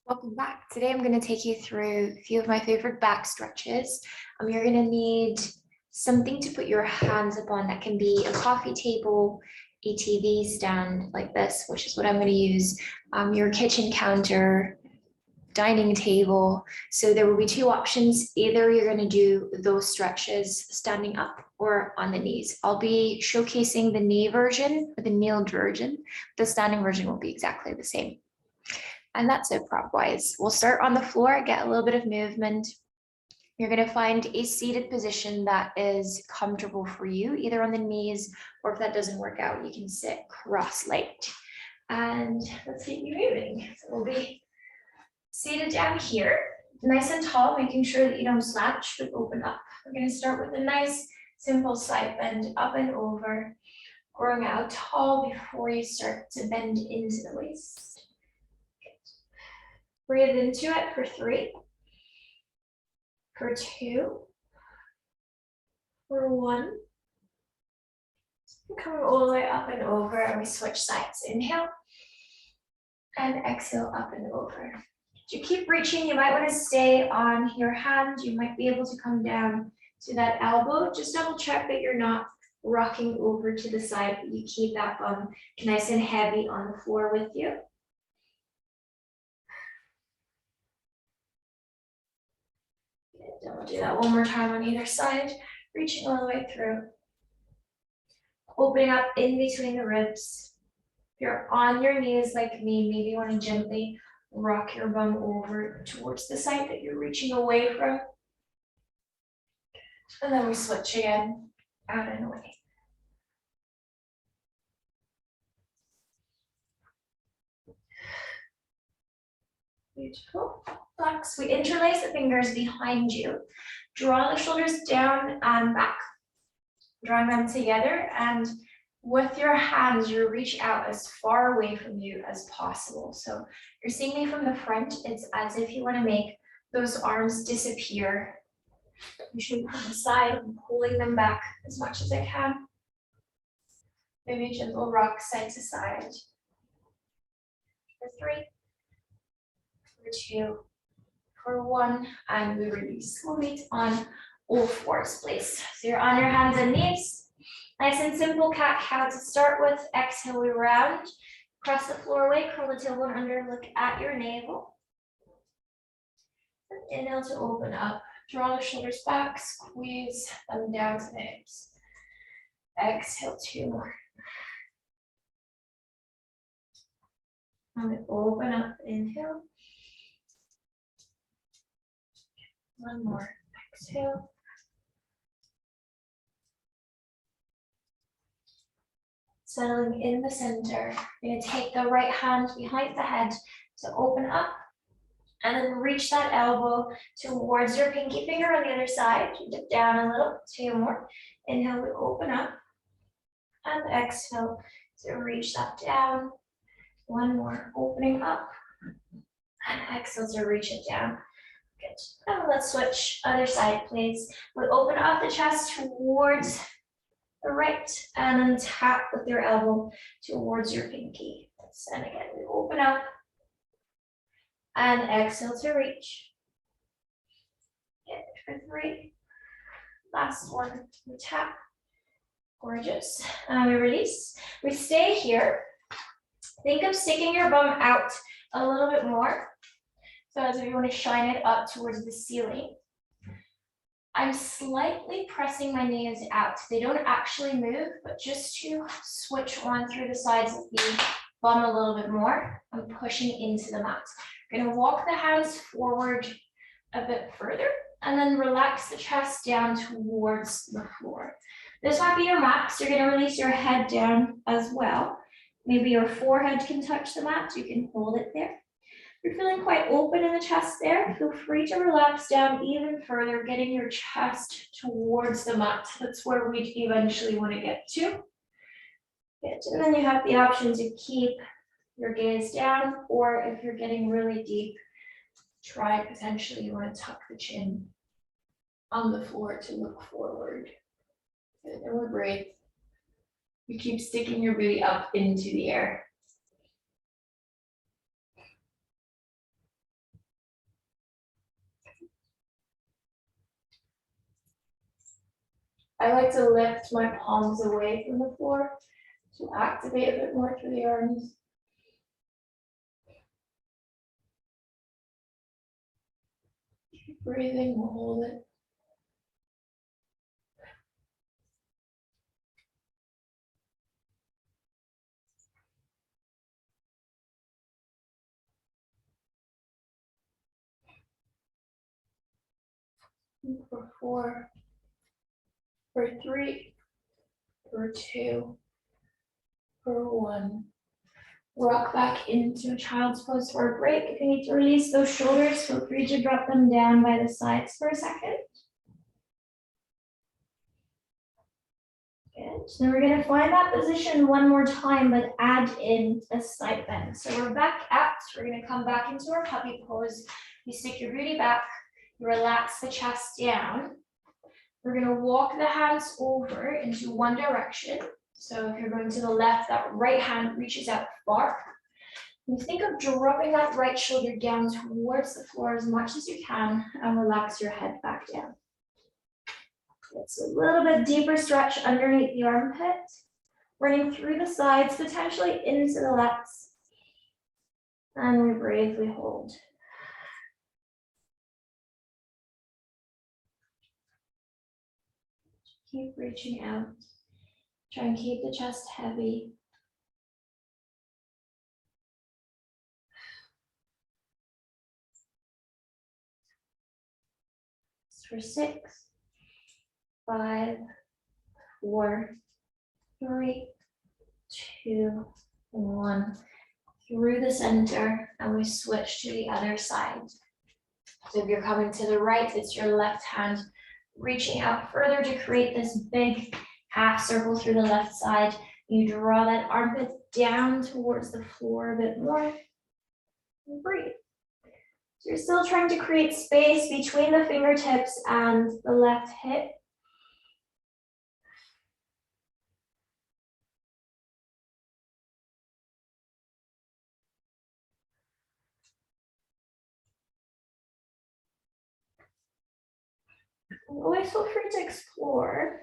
Welcome back. Today I'm going to take you through a few of my favorite back stretches. You're going to need something to put your hands upon. That can be a coffee table, a TV stand like this, which is what I'm going to use, your kitchen counter, dining table. So there will be two options. Either you're going to do those stretches standing up or on the knees. I'll be showcasing the knee version or the kneeled version. The standing version will be exactly the same. And that's it prop wise. We'll start on the floor, get a little bit of movement. You're going to find a seated position that is comfortable for you, either on the knees, or if that doesn't work out, you can sit cross-legged. And let's get you moving. So we'll be seated down here, nice and tall, making sure that you don't slouch, but open up. We're going to start with a nice, simple side bend up and over, growing out tall before you start to bend into the waist. Breathe into it for 3, for 2, for 1. Coming all the way up and over, and we switch sides. Inhale, and exhale up and over. As you keep reaching, you might want to stay on your hand. You might be able to come down to that elbow. Just double check that you're not rocking over to the side, but you keep that bum nice and heavy on the floor with you. Then we'll do that one more time on either side, reaching all the way through. Opening up in between the ribs. If you're on your knees like me, maybe you want to gently rock your bum over towards the side that you're reaching away from. And then we switch again, out and away. Beautiful. Flex. We interlace the fingers behind you. Draw the shoulders down and back. Drawing them together, and with your hands, you reach out as far away from you as possible. So you're seeing me from the front. It's as if you want to make those arms disappear. Usually from the side, I'm pulling them back as much as I can. Maybe a gentle rock side to side. For 3, for 2, for 1, and we release. We'll meet on all fours, please. So you're on your hands and knees. Nice and simple cat-cow to start with. Exhale, we round. Cross the floor away, curl the tailbone under, look at your navel. Inhale to open up. Draw the shoulders back, squeeze them down to the hips. Exhale, 2 more. And we open up, inhale. 1 more, exhale. Settling in the center. You're going to take the right hand behind the head to open up, and then reach that elbow towards your pinky finger on the other side. Dip down a little, 2 more. Inhale, we open up, and exhale to reach that down. 1 more, opening up, and exhale to reach it down. Good. And let's switch other side, please. We open up the chest towards the right, and then tap with your elbow towards your pinky. And again, we open up and exhale to reach. Good for 3. Last one, we tap. Gorgeous. And we release. We stay here. Think of sticking your bum out a little bit more. So as if you want to shine it up towards the ceiling. I'm slightly pressing my knees out. They don't actually move, but just to switch on through the sides of the bum a little bit more, I'm pushing into the mat. You're going to walk the hands forward a bit further, and then relax the chest down towards the floor. This might be your max. You're going to release your head down as well. Maybe your forehead can touch the mat, so you can hold it there. You're feeling quite open in the chest there. Feel free to relax down even further, getting your chest towards the mat. That's where we eventually want to get to. Good. And then you have the option to keep your gaze down, or if you're getting really deep, try potentially you want to tuck the chin on the floor to look forward. Good. And we'll breathe. You keep sticking your booty up into the air. I like to lift my palms away from the floor to activate a bit more through the arms. Keep breathing, we'll hold it. For 4, for 3, for 2, for 1. Rock back into child's pose for a break. If you need to release those shoulders, feel free to drop them down by the sides for a second. Good. So we're going to find that position one more time, but add in a side bend. So we're back out. We're going to come back into our puppy pose. You stick your booty back. Relax the chest down. We're going to walk the hands over into one direction. So if you're going to the left, that right hand reaches out far. You think of dropping that right shoulder down towards the floor as much as you can and relax your head back down. It's a little bit deeper stretch underneath the armpit, running through the sides, potentially into the lats. And we bravely hold. Keep reaching out. Try and keep the chest heavy. For 6, 5, 4, 3, 2, 1. Through the center, and we switch to the other side. So if you're coming to the right, it's your left hand reaching out further to create this big half circle through the left side. You draw that armpit down towards the floor a bit more. And breathe. So you're still trying to create space between the fingertips and the left hip. Always feel free to explore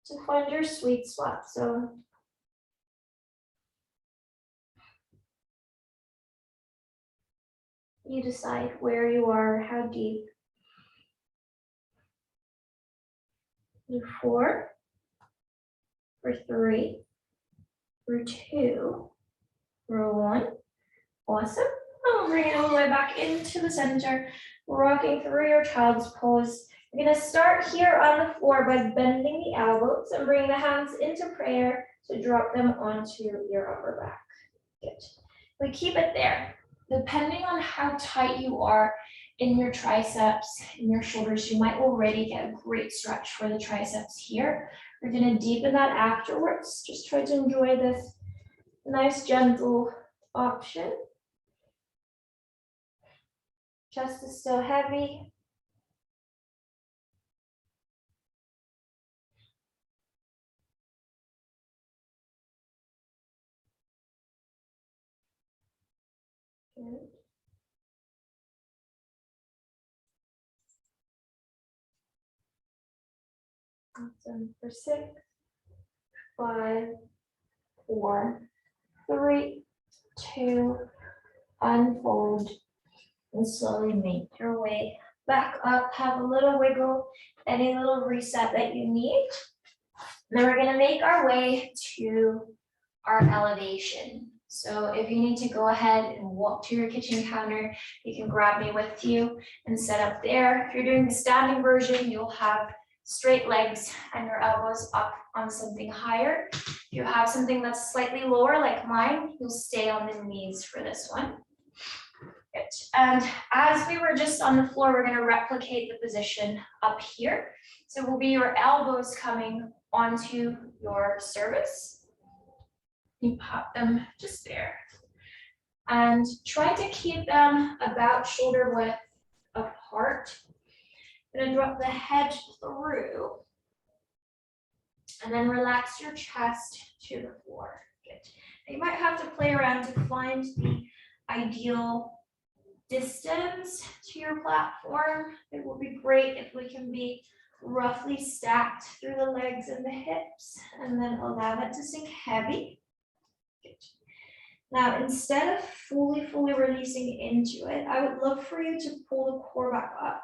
to find your sweet spot. So you decide where you are, how deep. Do 4, for 3, for 2, for 1. Awesome. And we'll bring it all the way back into the center, rocking through your child's pose. You're going to start here on the floor by bending the elbows and bringing the hands into prayer to drop them onto your upper back. Good. We keep it there. Depending on how tight you are in your triceps, in your shoulders, you might already get a great stretch for the triceps here. We're going to deepen that afterwards. Just try to enjoy this nice, gentle option. Chest is still heavy. Good. Awesome. For 6, 5, 4, 3, 2, unfold, and slowly make your way back up. Have a little wiggle, any little reset that you need. Then we're going to make our way to our elevation. So if you need to go ahead and walk to your kitchen counter, you can grab me with you and set up there. If you're doing the standing version, you'll have straight legs and your elbows up on something higher. If you have something that's slightly lower like mine, you'll stay on the knees for this one. Good. And as we were just on the floor, we're going to replicate the position up here. So it will be your elbows coming onto your cervix. You pop them just there. And try to keep them about shoulder width apart. I'm going to drop the head through. And then relax your chest to the floor. Good. You might have to play around to find the ideal distance to your platform. It will be great if we can be roughly stacked through the legs and the hips, and then allow that to sink heavy. Good. Now, instead of fully releasing into it, I would love for you to pull the core back up.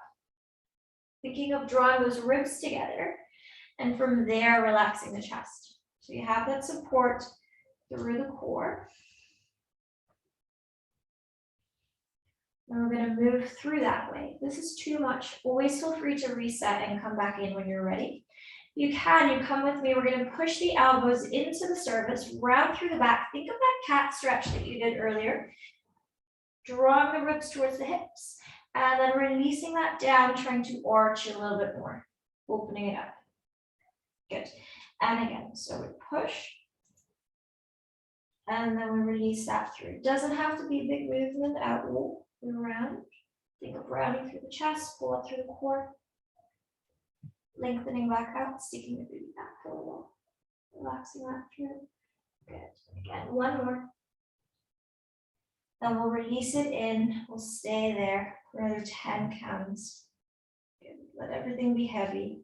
Thinking of drawing those ribs together, and from there, relaxing the chest. So you have that support through the core. And we're going to move through that way. If this is too much, always feel free to reset and come back in when you're ready. You come with me. We're going to push the elbows into the cervix, round through the back. Think of that cat stretch that you did earlier. Drawing the ribs towards the hips. And then releasing that down, trying to arch a little bit more, opening it up. Good. And again, so we push. And then we release that through. It doesn't have to be a big movement at all. Around. Think of rounding through the chest, pull up through the core. Lengthening back out, sticking the booty back a little. Relaxing that through. Good. Again, one more. Then we'll release it in. We'll stay there for another 10 counts. Good. Let everything be heavy.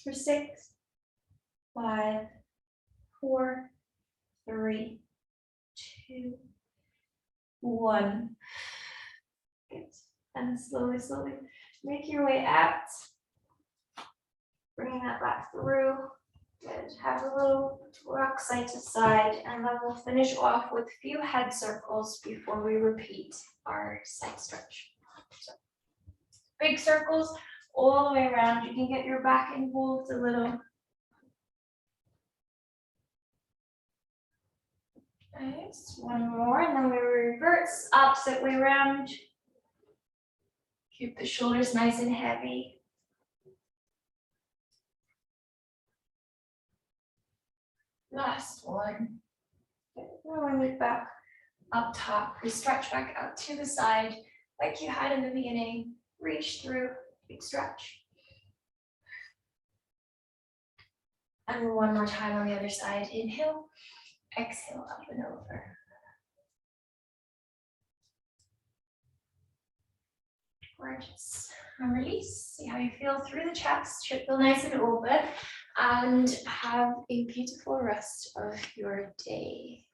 For 6, 5, 4, 3, 2, 1. Good. And slowly make your way out. Bringing that back through. Good. Have a little rock side to side, and then we'll finish off with a few head circles before we repeat our side stretch. So, big circles all the way around. You can get your back involved a little. Nice. One more, and then we reverse opposite way around. Keep the shoulders nice and heavy. Last one. When we move back up top, we stretch back out to the side like you had in the beginning. Reach through, big stretch. And one more time on the other side. Inhale, exhale, up and over. Gorgeous. And release. See how you feel through the chest. Should feel nice and open. And have a beautiful rest of your day.